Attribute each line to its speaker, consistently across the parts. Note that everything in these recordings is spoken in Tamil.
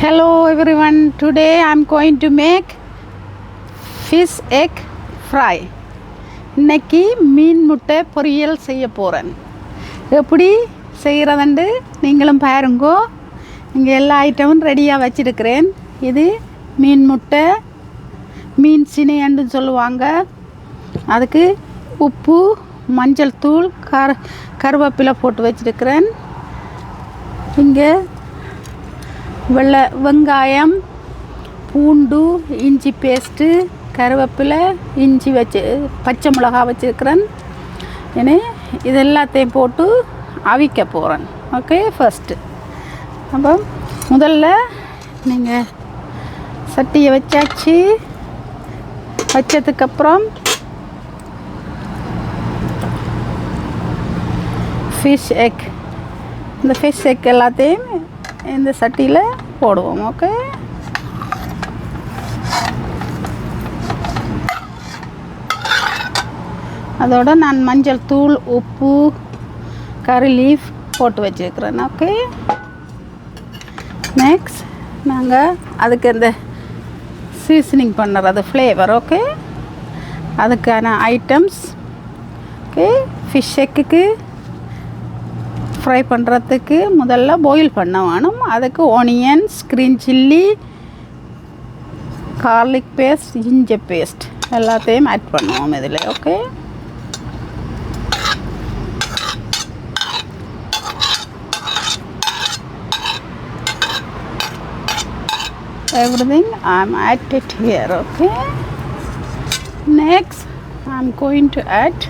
Speaker 1: Hello everyone, today I'm going to make fish egg fry. இன்னைக்கு மீன் முட்டை பொரியல் செய்ய போகிறேன். எப்படி செய்கிறதுண்டு நீங்களும் பாருங்கோ. இங்கே எல்லா ஐட்டமும் ரெடியாக வச்சுருக்கிறேன். இது மீன் முட்டை, மீன் சினைன்னு சொல்லுவாங்க. அதுக்கு உப்பு, மஞ்சள் தூள், கருவேப்பிலை போட்டு வச்சுருக்கிறேன். இங்கே வெங்காயம், பூண்டு, இஞ்சி பேஸ்ட்டு, கருவேப்பிலை, இஞ்சி வச்சு பச்சை மிளகா வச்சுருக்கிறேன். ஏன்னா இது எல்லாத்தையும் போட்டு அவிக்க போகிறேன். ஓகே, ஃபஸ்ட்டு அப்போ முதல்ல நீங்கள் சட்டியை வச்சாச்சு. வச்சதுக்கப்புறம் ஃபிஷ் எக், இந்த ஃபிஷ் எக் எல்லாத்தையும் இந்த சட்டியில் போடுவோம். ஓகே, அதோட நான் மஞ்சள் தூள், உப்பு, கறி லீஃப் போட்டு வச்சுருக்கிறேன். ஓகே, நெக்ஸ்ட் நாங்கள் அதுக்கு இந்த சீசனிங் பண்ணுறது ஃப்ளேவர். ஓகே, அதுக்கான ஐட்டம்ஸ். ஓகே, ஃபிஷ் எக்குக்கு ஃப்ரை பண்ணுறதுக்கு முதல்ல பாயில் பண்ண வேணும். அதுக்கு onions, green chilli, garlic paste, இஞ்சி பேஸ்ட் எல்லாத்தையும் ஆட் பண்ணுவோம் இதில். Okay, everything I'm added here. Okay, next I'm going to add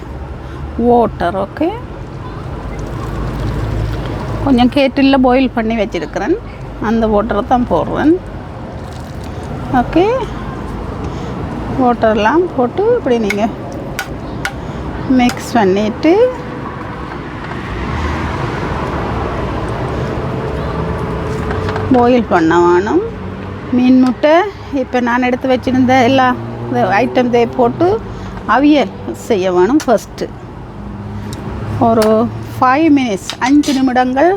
Speaker 1: water. Okay, கொஞ்சம் கேட்டில் பாயில் பண்ணி வச்சுருக்கிறேன், அந்த வாட்டரை தான் போடுறேன். ஓகே, வாட்டர்லாம் போட்டு இப்படி நீங்கள் மிக்ஸ் பண்ணிவிட்டு பாயில் பண்ண வேணும். மீன் முட்டை இப்போ நான் எடுத்து வச்சுருந்த எல்லா ஐட்டத்தை போட்டு அவியல் செய்ய வேணும். ஃபஸ்ட்டு ஒரு 5 minutes 5 நிமிடங்கள்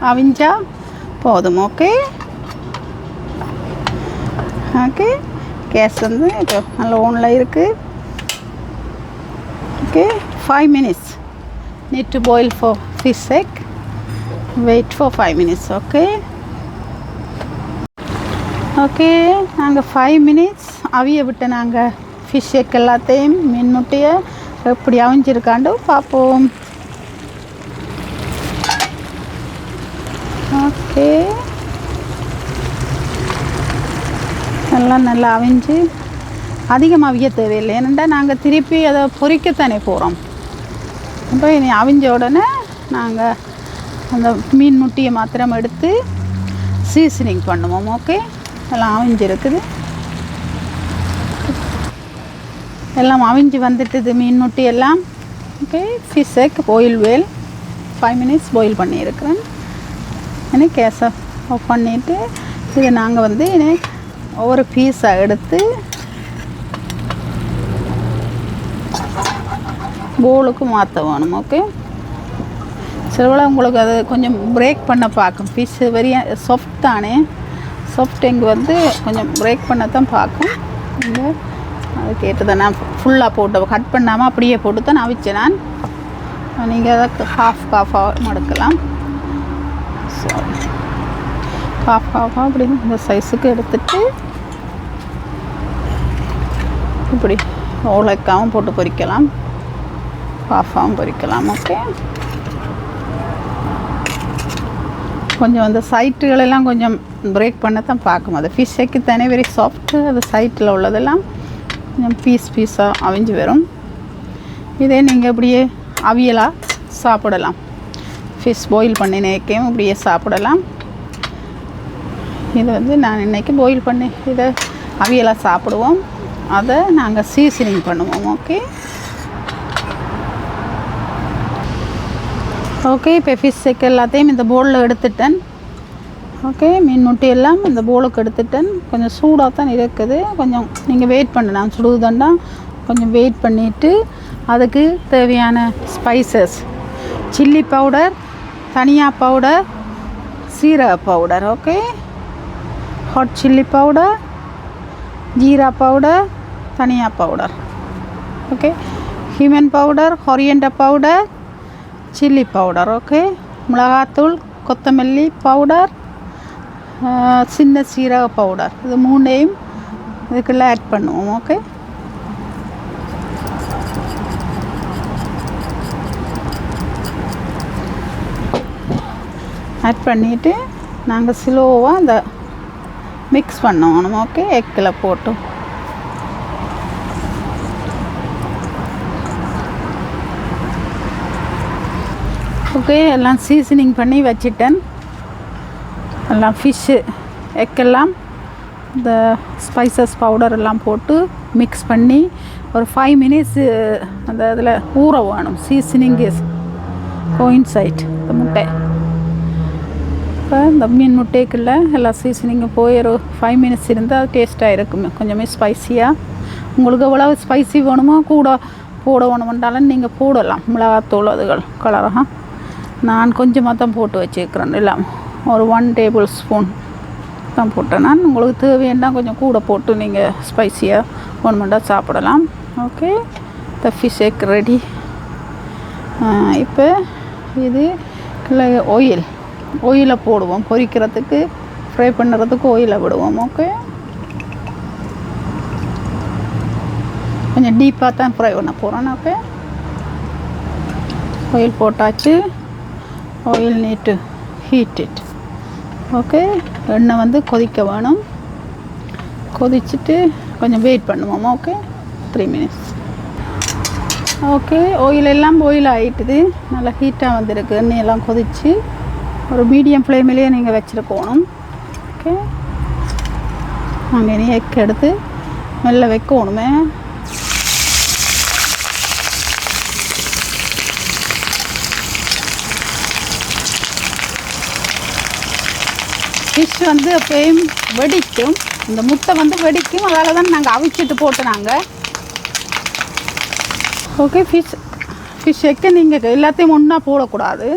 Speaker 1: அவிஞ்சா போதும். ஓகே, ஓகே, கேஸ் வந்து இப்போ நல்ல ஓனில் இருக்குது. Okay, 5 minutes need to boil for fish egg. Wait for 5 minutes. Okay, okay, நாங்கள் 5 minutes அவிய விட்டு நாங்கள் ஃபிஷ் எக் எல்லாத்தையும் மீன் முட்டையை எப்படி அவிஞ்சிருக்காண்டு பார்ப்போம். ஓகே, எல்லாம் நல்லா அவிஞ்சு அதிகமாக அவிய தேவையில்லை. ஏனெண்டா நாங்கள் திருப்பி அதை பொரிக்கத்தானே போகிறோம். அப்போ இனி அவிஞ்ச உடனே நாங்கள் அந்த மீன் முட்டியை மாத்திரம் எடுத்து சீசனிங் பண்ணுவோம். ஓகே, எல்லாம் அவிஞ்சிருக்குது, எல்லாம் அவிஞ்சு வந்துட்டுது மீன் முட்டி எல்லாம். Okay, fish egg boil 5 minutes boil பண்ணியிருக்கிறேன். இனி கேஸை ஆஃப் பண்ணிவிட்டு இது நாங்கள் வந்து இனி ஒவ்வொரு பீஸாக எடுத்து போலுக்கு மாற்ற வேணும். ஓகே, சிலவில் உங்களுக்கு அது கொஞ்சம் பிரேக் பண்ண பார்க்கும். பீஸ் வெறிய சாஃப்ட் தானே, சாஃப்ட் எங்கே வந்து கொஞ்சம் பிரேக் பண்ண தான் பார்க்கும். இங்கே அது கேட்டு தான் நான் ஃபுல்லாக போட்டு கட் பண்ணாமல் அப்படியே போட்டு தான் அவிச்சேன் நான். நீங்கள் அதை ஹாஃபாக மடுக்கலாம். ஸோ ஹாஃபாக அப்படி இந்த சைஸுக்கு எடுத்துட்டு இப்படி ஓலைக்காவும் போட்டு பொரிக்கலாம், ஹாஃபாகவும் பொரிக்கலாம். ஓகே, கொஞ்சம் அந்த சைட்டுகளெல்லாம் கொஞ்சம் பிரேக் பண்ண தான் பார்க்கும். அது ஃபிஷ் எக்கு தானே வெரி சாஃப்ட்டு. அது சைட்டில் உள்ளதெல்லாம் கொஞ்சம் பீஸாக அவிஞ்சு வரும். இதே நீங்கள் இப்படியே அவியலாக சாப்பிடலாம். ஃபிஷ் பாயில் பண்ணினேக்கையும் இப்படியே சாப்பிடலாம். இது வந்து நான் இன்றைக்கி பாயில் பண்ணி இதை அவியலாக சாப்பிடுவோம். அதை நாங்கள் சீசனிங் பண்ணுவோம். ஓகே, ஓகே, இப்போ ஃபிஷ் எக் எல்லாத்தையும் இந்த பவுலில் எடுத்துட்டேன். ஓகே, மீன் முட்டையெல்லாம் இந்த பவுலுக்கு எடுத்துட்டேன். கொஞ்சம் சூடாக தான் இருக்குது, கொஞ்சம் நீங்கள் வெயிட் பண்ணலாம். சுடுதண்டா கொஞ்சம் வெயிட் பண்ணிவிட்டு அதுக்கு தேவையான ஸ்பைசஸ், சில்லி பவுடர், தனியா பவுடர், சீரக powder. Okay, hot chilli powder, ஜீரா பவுடர், தனியா powder, okay, cumin powder, coriander powder, chilli powder, okay, மிளகாத்தூள், கொத்தமல்லி பவுடர், சின்ன சீரக பவுடர். இது மூணையும் இதுக்குள்ளே ஆட் பண்ணுவோம். ஓகே, ஆட் பண்ணிவிட்டு நாங்கள் ஸ்லோவாக அந்த மிக்ஸ் பண்ணணும். ஓகே, எக்கில் போட்டு ஓகே, எல்லாம் சீசனிங் பண்ணி வச்சிட்டேன். எல்லாம் ஃபிஷ்ஷு எக்கெல்லாம் இந்த ஸ்பைசஸ் பவுடர் எல்லாம் போட்டு மிக்ஸ் பண்ணி ஒரு 5 minutes அந்த இதில் ஊற வேணும். சீசனிங் இஸ் கோயின்சைட் இந்த முட்டை. இப்போ இந்த மீன் முட்டைக்குள்ளே எல்லா சீசனிங்கும் போய் ஒரு 5 minutes இருந்தால் அது டேஸ்ட்டாக இருக்கும். கொஞ்சமே ஸ்பைஸியாக உங்களுக்கு எவ்வளோ ஸ்பைசி வேணுமோ கூட போட வேணுமென்றாலும் நீங்கள் போடலாம். மிளகாத்தூள் அதுகள் கலராக நான் கொஞ்சமாக தான் போட்டு வச்சுக்கிறேன். எல்லாம் ஒரு 1 tablespoon தான் போட்டேன் நான். உங்களுக்கு தேவைன்னா கொஞ்சம் கூட போட்டு நீங்கள் ஸ்பைஸியாக வேணுமெண்டா சாப்பிடலாம். ஓகே, த ஃபிஷ் எக் ரெடி. இப்போ இது ஆயிலை போடுவோம். பொரிக்கிறதுக்கு ஃப்ரை பண்ணுறதுக்கு ஆயிலை விடுவோம். ஓகே, கொஞ்சம் டீப்பாக தான் ஃப்ரை பண்ண போகிறேன். ஓகே, ஆயில் போட்டாச்சு. Oil need to heat it. Okay, எண்ணெய் வந்து கொதிக்க வேணும். கொதிச்சுட்டு கொஞ்சம் வெயிட் பண்ணுவோம். Okay, 3 minutes. ஓகே, ஆயில் எல்லாம் பாயில் ஆகிட்டுது. நல்லா ஹீட்டாக வந்துருக்கு. எண்ணெயெல்லாம் கொதித்து ஒரு மீடியம் ஃப்ளேமிலேயே நீங்கள் வச்சுருக்கணும். ஓகே, நாங்கள் இனி எக் எடுத்து மெல்ல வைக்கணுமே. ஃபிஷ் வந்து எப்பயும் வெடிக்கும். இந்த முட்டை வந்து வெடிக்கும். அதால் தான் நாங்கள் அவிச்சிட்டு போட்டு நாங்கள். ஓகே, ஃபிஷ் எக்க நீங்கள் எல்லாத்தையும் ஒன்றா போடக்கூடாது.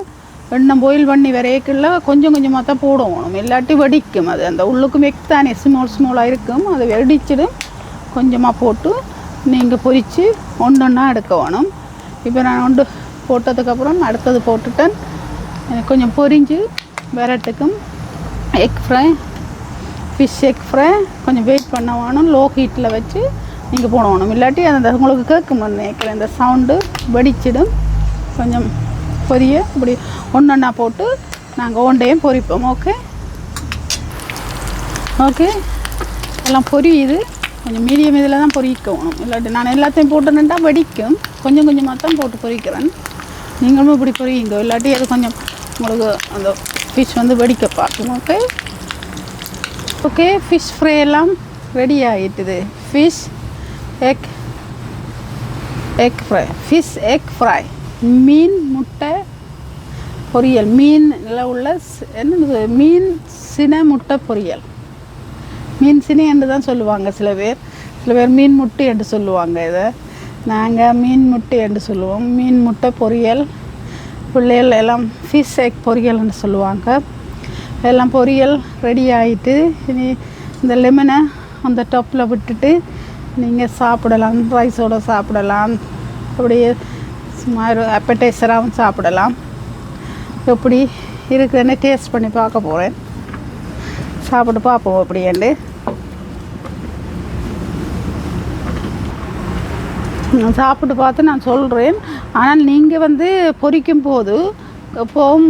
Speaker 1: எண்ணெய் பாயில் பண்ணி வரைக்குள்ள கொஞ்சம் கொஞ்சமாக தான் போடணும். இல்லாட்டி வெடிக்கும். அது அந்த உள்ளுக்கும் எக் தானே ஸ்மாலாக இருக்கும். அதை வெடிச்சிடும். கொஞ்சமாக போட்டு நீங்கள் பொரித்து ஒன்றா எடுக்க வேணும். இப்போ நான் ஒன்று போட்டதுக்கப்புறம் அடுத்தது போட்டுட்டேன். எனக்கு கொஞ்சம் பொரிஞ்சு வரட்டுக்கும். Egg fry, fish egg fry கொஞ்சம் வெயிட் பண்ண வேணும். லோ ஹீட்டில் வச்சு நீங்கள் போடணும். இல்லாட்டி அந்த உங்களுக்கு கேட்கும் நினைக்கிறேன். இந்த சவுண்டு வெடிச்சிடும். கொஞ்சம் பொரிய இப்படி ஒன்றா போட்டு நாங்கள் ஒன்றையும் பொரிப்போம். ஓகே, ஓகே, எல்லாம் பொரியுது. கொஞ்சம் மீடியம் இதில் தான் பொரிக்கணும். இல்லாட்டி நான் எல்லாத்தையும் போட்டுனுட்டா வெடிக்கும். கொஞ்சம் கொஞ்சமாக தான் போட்டு பொரிக்கிறேன். நீங்களும் இப்படி பொரியுங்க. இல்லாட்டி அது கொஞ்சம் உங்களுக்கு அந்த ஃபிஷ் வந்து வெடிக்க பார்க்கும். ஓகே, ஓகே, ஃபிஷ் ஃப்ரை எல்லாம் ரெடி ஆகிட்டுது. Fish egg fry, fish egg fry, மீன் முட்டை பொரியல். மீனில் உள்ள என்ன மீன் சினை முட்டை பொரியல். மீன் சினை என்று தான் சொல்லுவாங்க சில பேர் மீன் முட்டை என்று சொல்லுவாங்க. இதை நாங்கள் மீன் முட்டை என்று சொல்லுவோம். மீன் முட்டை பொரியல். பிள்ளைகள் எல்லாம் ஃபிஷ் எக் பொரியல்னு சொல்லுவாங்க. எல்லாம் பொரியல் ரெடி ஆகிட்டு இனி இந்த லெமனை அந்த டாப்பில் விட்டுட்டு நீங்கள் சாப்பிடலாம். ரைஸோடு சாப்பிடலாம். அப்படியே சும்மா அப்படைசராகவும் சாப்பிடலாம். எப்படி இருக்குதுன்னு டேஸ்ட் பண்ணி பார்க்க போகிறேன். சாப்பிட்டு பார்ப்போம் அப்படின்ட்டு. சாப்பிட்டு பார்த்து நான் சொல்கிறேன். ஆனால் நீங்கள் வந்து பொரிக்கும் போது எப்போவும்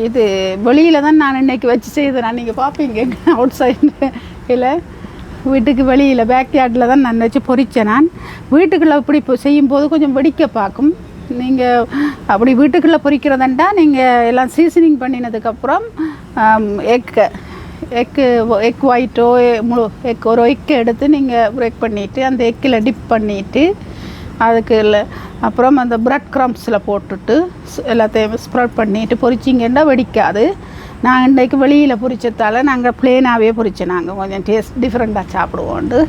Speaker 1: இது வெளியில் தான் நான் இன்றைக்கி வச்சு செய்தேன். நீங்கள் பார்ப்பீங்க அவுட் சைடு இல்லை, வீட்டுக்கு வெளியில் பேக்யார்டில் தான் நான் வச்சு பொரித்தேன். நான் வீட்டுக்குள்ளே இப்படி செய்யும்போது கொஞ்சம் வெடிக்க பார்க்கும். நீங்கள் அப்படி வீட்டுக்குள்ளே பொரிக்கிறதாண்டா நீங்கள் எல்லாம் சீசனிங் பண்ணினதுக்கப்புறம் எக் ஒயிட்டோ முழு எக் ஒரு எக்கை எடுத்து நீங்கள் பிரேக் பண்ணிவிட்டு அந்த எக்கில் டிப் பண்ணிவிட்டு அதுக்கு இல்லை அப்புறம் அந்த ப்ரெட் க்ரம்ஸில் போட்டுட்டு எல்லாத்தையும் ஸ்ப்ரெட் பண்ணிவிட்டு பொரிச்சிங்கன்னா வெடிக்காது. நாங்கள் இன்றைக்கு வெளியில் பொரிச்சதால் நாங்கள் ப்ளேனாகவே பொரித்தோம். நாங்கள் கொஞ்சம் டேஸ்ட் டிஃப்ரெண்ட்டாக சாப்பிடுவோண்டு.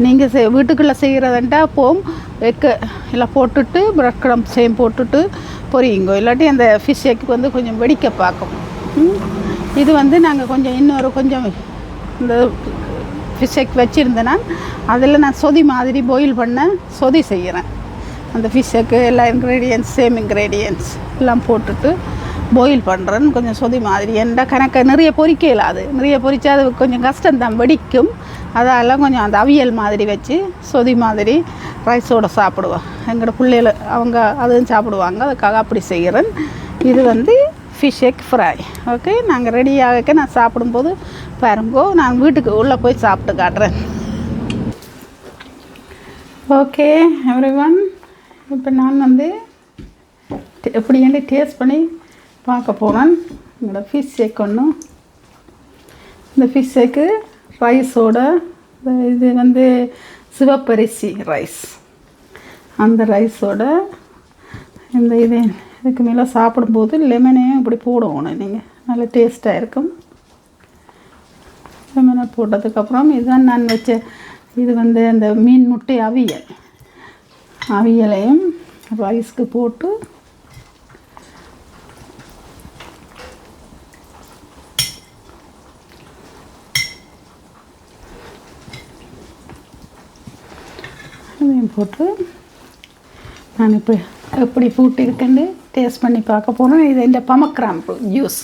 Speaker 1: நீங்கள் வீட்டுக்குள்ளே செய்கிறதுண்டா அப்போது எக்கு எல்லாம் போட்டுட்டு ப்ரெட் க்ரம்ஸையும் போட்டுட்டு பொரியுங்க. இல்லாட்டி அந்த ஃபிஷ் எக்கு வந்து கொஞ்சம் வெடிக்க பார்க்கும். இது வந்து நாங்கள் கொஞ்சம் இன்னொரு கொஞ்சம் இந்த ஃபிஷ் எக் வச்சுருந்தேன்னா அதில் நான் சொதி மாதிரி பாயில் பண்ண சொதி செய்கிறேன். அந்த ஃபிஷ் எக்கு எல்லா சேம் இன்க்ரீடியன்ட்ஸ் எல்லாம் போட்டுட்டு பாயில் பண்ணுறேன். கொஞ்சம் சொதி மாதிரி எந்த கணக்கை நிறைய பொரிக்கல, அது நிறைய பொரிச்சா அது கொஞ்சம் கஷ்டம்தான், வெடிக்கும். அதெல்லாம் கொஞ்சம் அந்த அவியல் மாதிரி வச்சு சொதி மாதிரி ரைஸோடு சாப்பிடுவோம். எங்களோட பிள்ளைகள் அவங்க அதுவும் சாப்பிடுவாங்க, அதுக்காக அப்படி செய்கிறேன். இது வந்து ஃபிஷ் எக் ஃப்ரை. ஓகே, நாங்கள் ரெடியாக நான் சாப்பிடும்போது பாருங்கோ, நான் வீட்டுக்கு உள்ளே போய் சாப்பிட்டு காட்டுறேன். ஓகே எவ்ரிவன், இப்போ நான் வந்து எப்படின்னு டேஸ்ட் பண்ணி பார்க்க போகிறேன். எங்களோட ஃபிஷ் எக் ஒன்று, இந்த ஃபிஷ் எக்கு ரைஸோட, இது வந்து சிவப்பரிசி ரைஸ், அந்த ரைஸோட இந்த இதுக்கு மேலே சாப்பிடும்போது லெமனையும் இப்படி போடுவோம் நீங்கள், நல்ல டேஸ்ட்டாக இருக்கும். லெமனை போட்டதுக்கப்புறம் இதுதான் நான் வச்ச, இது வந்து அந்த மீன் முட்டை அவியலையும் ரைஸ்க்கு போட்டு அதையும் போட்டு நான் இப்போ எப்படி பூட்டிருக்கேன்னு டேஸ்ட் பண்ணி பார்க்க போகிறேன். இது இந்த பமக்ராம்பு ஜூஸ்.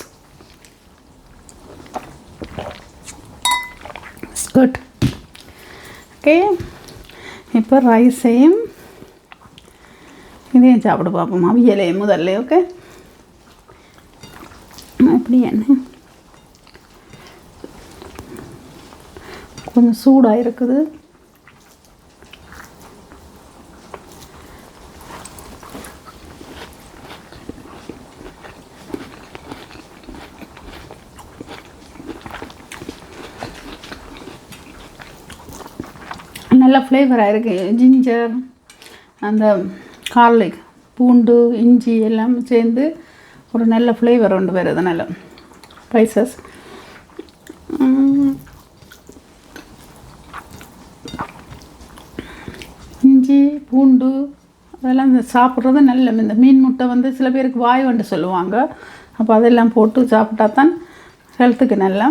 Speaker 1: குட். ஓகே, இப்போ ரைஸையும் இதையும் சாப்பிட பார்ப்போம், அவியலையும் முதல்ல. ஓகே, எப்படி என்ன கொஞ்சம் சூடாக இருக்குது. நல்ல ஃப்ளேவராக இருக்குது. ஜிஞ்சர், அந்த கார்லிக், பூண்டு, இஞ்சி எல்லாம் சேர்ந்து ஒரு நல்ல ஃப்ளேவர் கொண்டு வருது. நல்ல ஸ்பைசஸ். இஞ்சி, பூண்டு அதெல்லாம் இந்த சாப்பிட்றது நல்ல. இந்த மீன் முட்டை வந்து சில பேருக்கு வாய் வண்டு சொல்லுவாங்க, அப்போ அதெல்லாம் போட்டு சாப்பிட்டா தான் ஹெல்த்துக்கு நல்லா.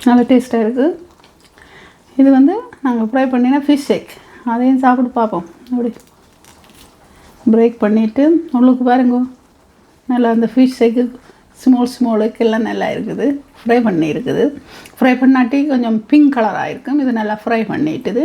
Speaker 1: நல்ல டேஸ்ட்டாக இருக்குது. இது வந்து நாங்கள் ஃப்ரை பண்ணினா ஃபிஷ் எக், அதையும் சாப்பிட்டு பார்ப்போம். அப்படி பிரேக் பண்ணிவிட்டு உள்ளுக்கு பாருங்க, நல்லா அந்த ஃபிஷ் எக்கு ஸ்மால் எக்கெல்லாம் நல்லா இருக்குது, ஃப்ரை பண்ணி இருக்குது. ஃப்ரை பண்ணாட்டி கொஞ்சம் பிங்க் கலராக இருக்கும். இது நல்லா ஃப்ரை பண்ணிட்டுது.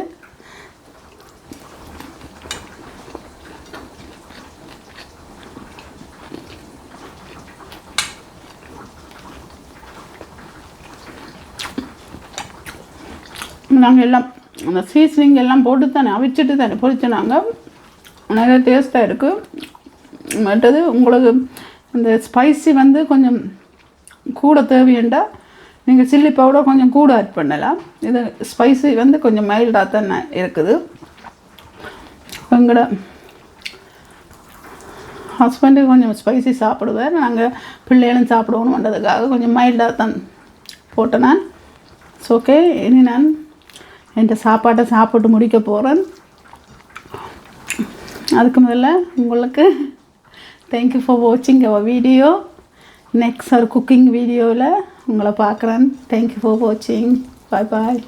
Speaker 1: நாங்கள் எல்லாம் அந்த சீசனிங் எல்லாம் போட்டு தானே அவிச்சிட்டு தானே பொரிச்சோனாங்க. நிறைய டேஸ்ட்டாக இருக்குது. மற்றது உங்களுக்கு இந்த ஸ்பைசி வந்து கொஞ்சம் கூட தேவையண்டா நீங்கள் சில்லி பவுடர் கொஞ்சம் கூட ஆட் பண்ணலாம். இது ஸ்பைசி வந்து கொஞ்சம் மைல்டாக தான் இருக்குது. எங்களோட ஹஸ்பண்டுக்கு கொஞ்சம் ஸ்பைசி சாப்பிடுவார், நாங்கள் பிள்ளைகளும் சாப்பிடுவோணுன்றதுக்காக கொஞ்சம் மைல்டாக தான் போட்டேன் நான். ஸோ ஓகே, இனி நான் என் சாப்பாட்டை சாப்பிட்டு முடிக்க போகிறேன். அதுக்கு முதல்ல உங்களுக்கு தேங்க்யூ ஃபார் வாட்சிங் அவர் வீடியோ. நெக்ஸ்ட் ஒரு குக்கிங் வீடியோவில் உங்களை பார்க்குறேன். தேங்க்யூ ஃபார் வாட்சிங். பாய் பாய்.